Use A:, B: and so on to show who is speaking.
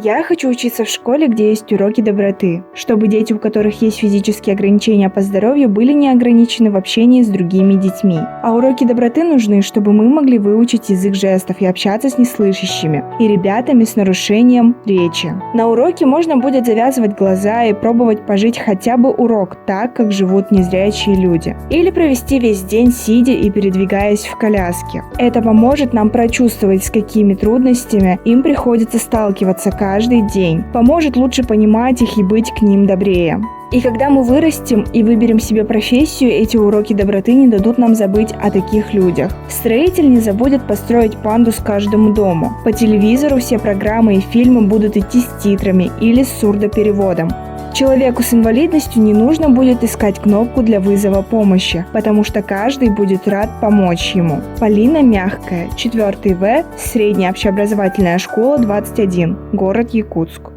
A: Я хочу учиться в школе, где есть уроки доброты, чтобы дети, у которых есть физические ограничения по здоровью, были не ограничены в общении с другими детьми. А уроки доброты нужны, чтобы мы могли выучить язык жестов и общаться с неслышащими и ребятами с нарушением речи. На уроке можно будет завязывать глаза и пробовать пожить хотя бы урок так, как живут незрячие люди. Или провести весь день сидя и передвигаясь в коляске. Это поможет нам прочувствовать, с какими трудностями им приходится сталкиваться каждый день. Поможет лучше понимать их и быть к ним добрее. И когда мы вырастем и выберем себе профессию, эти уроки доброты не дадут нам забыть о таких людях. Строитель не забудет построить пандус каждому дому. По телевизору все программы и фильмы будут идти с титрами или с сурдопереводом. Человеку с инвалидностью не нужно будет искать кнопку для вызова помощи, потому что каждый будет рад помочь ему. Полина Мягкая, 4 В, средняя общеобразовательная школа 21, город Якутск.